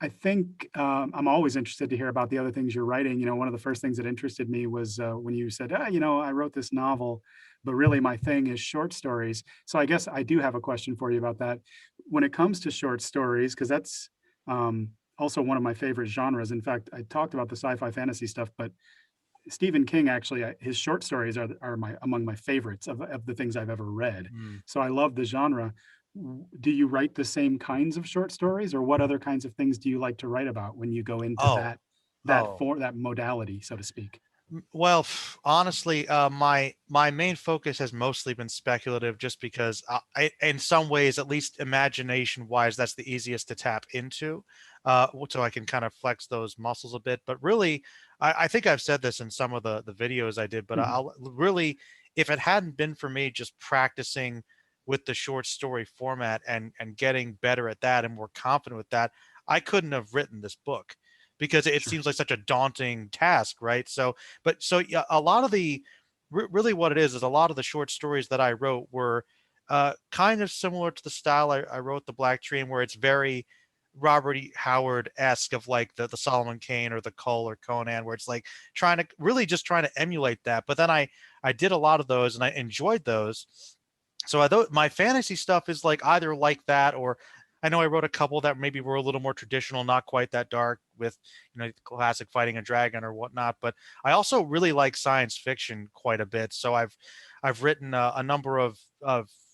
I think I'm always interested to hear about the other things you're writing. One of the first things that interested me was when you said, I wrote this novel, but really my thing is short stories. So I guess I do have a question for you about that. When it comes to short stories, because that's also one of my favorite genres. In fact, I talked about the sci-fi fantasy stuff, but Stephen King actually, his short stories are my among my favorites of the things I've ever read. Hmm. So I love the genre. Do you write the same kinds of short stories, or what other kinds of things do you like to write about when you go into Oh, oh. that modality, so to speak? Well, honestly, my main focus has mostly been speculative, just because in some ways, at least imagination wise, that's the easiest to tap into, so I can kind of flex those muscles a bit. But really, I think I've said this in some of the videos I did, but Mhm. I'll really, if it hadn't been for me just practicing with the short story format and getting better at that and more confident with that, I couldn't have written this book because it Sure. seems like such a daunting task, right? So yeah, a lot of the really what it is a lot of the short stories that I wrote were kind of similar to the style I wrote the Black Tree in, where it's very Robert E. Howard esque of like the Solomon Kane or the Cull or Conan, where it's like trying to really just trying to emulate that. But then I did a lot of those and I enjoyed those. So I thought my fantasy stuff is like either like that, or I know I wrote a couple that maybe were a little more traditional, not quite that dark with, classic fighting a dragon or whatnot. But I also really like science fiction quite a bit. So I've written a number of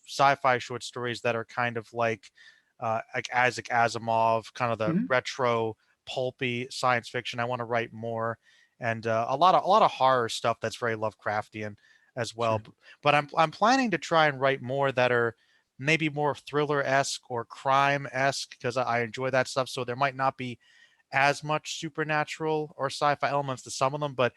sci-fi short stories that are kind of like Isaac Asimov, kind of the Mhm. retro pulpy science fiction. I want to write more, and a lot of horror stuff that's very Lovecraftian as well. Sure. But I'm planning to try and write more that are maybe more thriller-esque or crime-esque, because I enjoy that stuff. So there might not be as much supernatural or sci-fi elements to some of them, but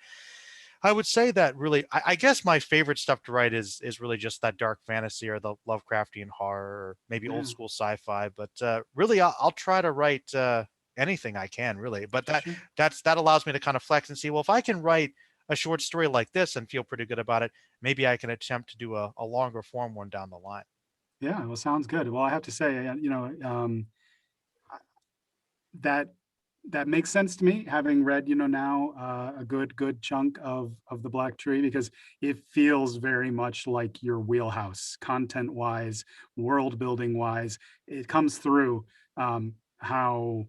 I would say that really, I guess my favorite stuff to write is really just that dark fantasy or the Lovecraftian horror, or maybe old Yeah. school sci-fi. But really, I'll try to write anything I can, really. But Sure. that allows me to kind of flex and see, well, if I can write a short story like this and feel pretty good about it, maybe I can attempt to do a longer form one down the line. Yeah. Well, sounds good. Well, I have to say, that that makes sense to me, having read, now a good chunk of the Black Tree, because it feels very much like your wheelhouse, content wise, world building wise. It comes through how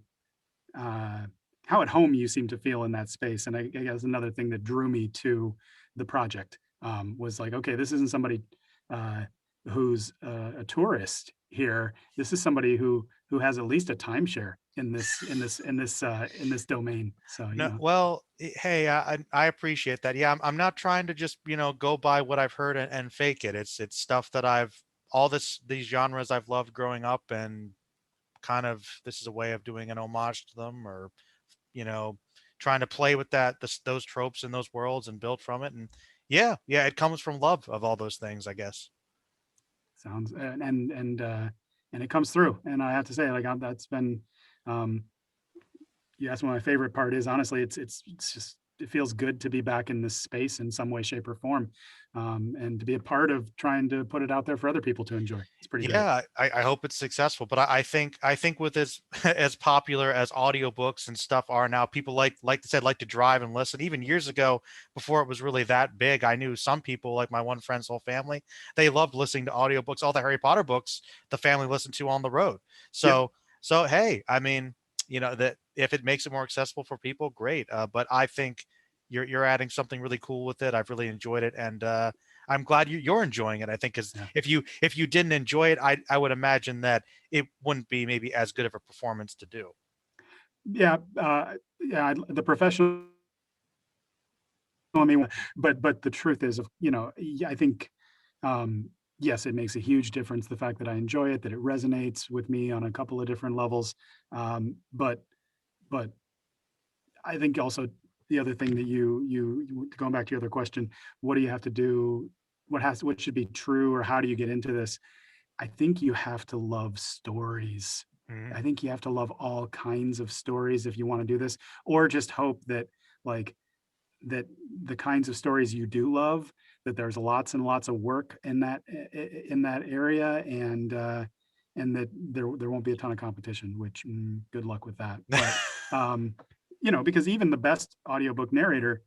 uh, at home you seem to feel in that space. And I guess another thing that drew me to the project was like, okay, this isn't somebody uh, who's a tourist here. This is somebody who has at least a timeshare in this domain. So No, well, hey, I appreciate that. Yeah, I'm not trying to just go by what I've heard and fake it. It's stuff that I've all these genres I've loved growing up, and kind of this is a way of doing an homage to them, or you know, trying to play with those tropes and those worlds and build from it. And yeah, yeah, it comes from love of all those things, I guess. sounds and it comes through. And I have to say, like that's been um, yeah, that's one of my favorite part is honestly, it's just it feels good to be back in this space in some way, shape, or form, and to be a part of trying to put it out there for other people to enjoy. It's pretty great. Yeah, I hope it's successful, but I think with as as popular as audiobooks and stuff are now, people like I said, like to drive and listen. Even years ago, before it was really that big, I knew some people, like my one friend's whole family, they loved listening to audiobooks. All the Harry Potter books the family listened to on the road. Yep. So hey, I mean, that if it makes it more accessible for people, great. But I think you're adding something really cool with it. I've really enjoyed it, and I'm glad you're enjoying it. I think because Yeah. if you didn't enjoy it, I would imagine that it wouldn't be maybe as good of a performance to do. Yeah. Yeah. The professional in me, but the truth is, yeah, I think, yes, it makes a huge difference. The fact that I enjoy it, that it resonates with me on a couple of different levels. But I think also the other thing that going back to your other question, what do you have to do? What should be true, or how do you get into this? I think you have to love stories. Mhm. I think you have to love all kinds of stories if you want to do this, or just hope that like that the kinds of stories you do love, that there's lots and lots of work in that area, and that there won't be a ton of competition, which good luck with that. But um, because even the best audiobook narrator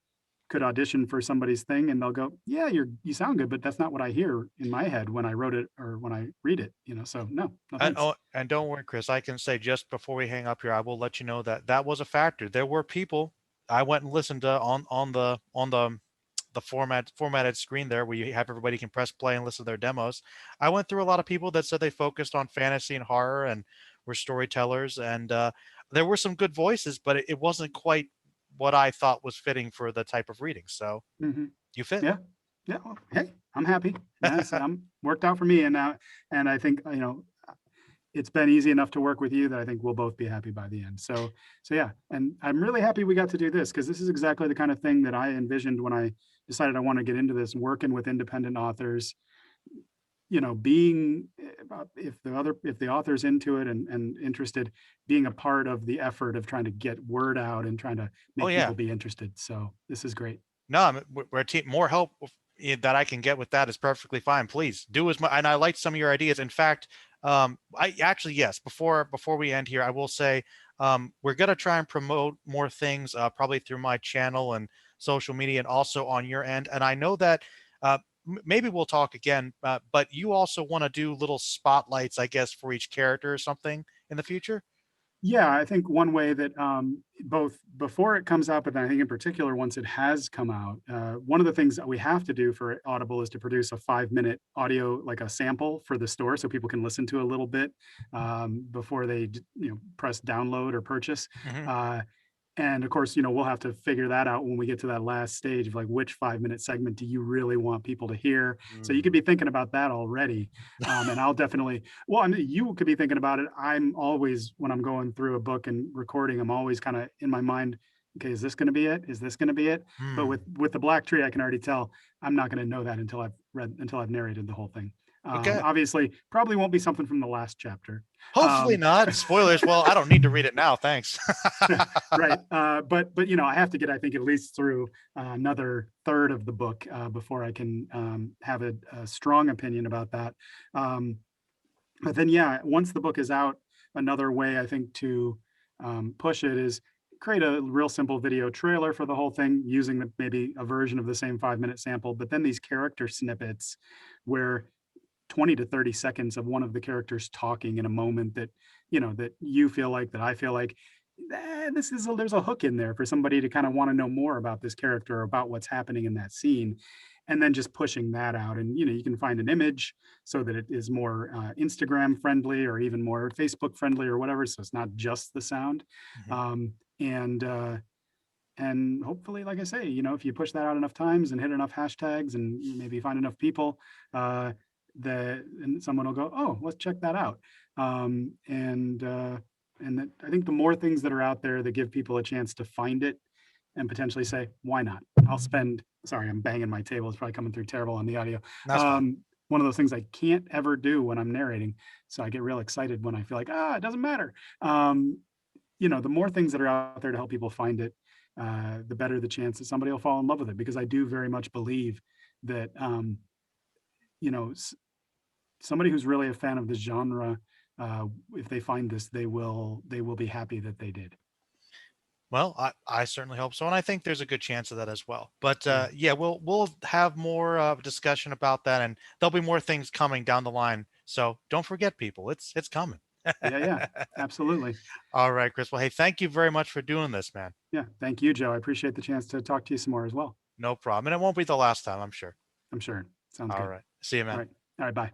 could audition for somebody's thing and they'll go, yeah, you sound good, but that's not what I hear in my head when I wrote it or when I read it. So no And thanks. oh, and don't worry, Chris. I can say just before we hang up here, I will let you know that that was a factor. There were people I went and listened to on the formatted screen there where you have everybody can press play and listen to their demos. I went through a lot of people that said they focused on fantasy and horror and were storytellers, and there were some good voices, but it wasn't quite what I thought was fitting for the type of reading. So Hmm. you fit. Yeah. Yeah. Well, hey, I'm happy. That's worked out for me. And I think, it's been easy enough to work with you that I think we'll both be happy by the end. So yeah. And I'm really happy we got to do this, because this is exactly the kind of thing that I envisioned when I decided I want to get into this, working with independent authors, being if the author's into it and interested, being a part of the effort of trying to get word out and trying to Oh make yeah. people be interested. So this is great. No, we're a team. More help that I can get with that is perfectly fine. Please do as much. And I like some of your ideas. In fact, I actually yes. Before we end here, I will say we're gonna try and promote more things, probably through my channel and social media, and also on your end. And I know that maybe we'll talk again, but you also want to do little spotlights, I guess, for each character or something in the future. Yeah, I think one way that both before it comes out, but then I think in particular once it has come out, one of the things that we have to do for Audible is to produce a 5-minute audio, like a sample for the store, so people can listen to a little bit before they press download or purchase. Hmm. Uh, and of course, we'll have to figure that out when we get to that last stage of like, which 5-minute segment do you really want people to hear? So you could be thinking about that already. And I'll definitely, well, I mean, you could be thinking about it. I'm always, when I'm going through a book and recording, I'm always kind of in my mind, okay, is this going to be it? Is this going to be it? But Hmm. with the Black Tree, I can already tell I'm not going to know that until I've narrated the whole thing. Okay. Obviously, probably won't be something from the last chapter. Hopefully Um, not. Spoilers. Well, I don't need to read it now. Thanks. right. But I have to get, I think, at least through another third of the book before I can have a strong opinion about that. Um, but then, yeah, once the book is out, another way I think to push it is create a real simple video trailer for the whole thing using maybe a version of the same 5-minute sample, but then these character snippets where 20 to 30 seconds of one of the characters talking in a moment that, that you feel like, that I feel like, there's a hook in there for somebody to kind of want to know more about this character or about what's happening in that scene. And then just pushing that out. And, you can find an image so that it is more Instagram friendly or even more Facebook friendly or whatever. So it's not just the sound. Mhm. Um, and, and hopefully, like I say, if you push that out enough times and hit enough hashtags and you maybe find enough people, uh, that and someone will go, oh, let's check that out. And that, I think the more things that are out there that give people a chance to find it and potentially say, why not? I'll spend. Sorry, I'm banging my table. It's probably coming through terrible on the audio. That's fine. One of those things I can't ever do when I'm narrating. So I get real excited when I feel like, it doesn't matter. The more things that are out there to help people find it, the better the chance that somebody will fall in love with it. Because I do very much believe that, you know, s- somebody who's really a fan of this genre, if they find this, they will be happy that they did. Well, I certainly hope so, and I think there's a good chance of that as well. But Yeah, yeah, we'll have more discussion about that, and there'll be more things coming down the line. So don't forget, people, it's coming. yeah, yeah, absolutely. All right, Chris. Well, hey, thank you very much for doing this, man. Yeah, thank you, Joe. I appreciate the chance to talk to you some more as well. No problem, and it won't be the last time, I'm sure. I'm sure. Sounds All good. right. See you, All man. right. All right. Bye.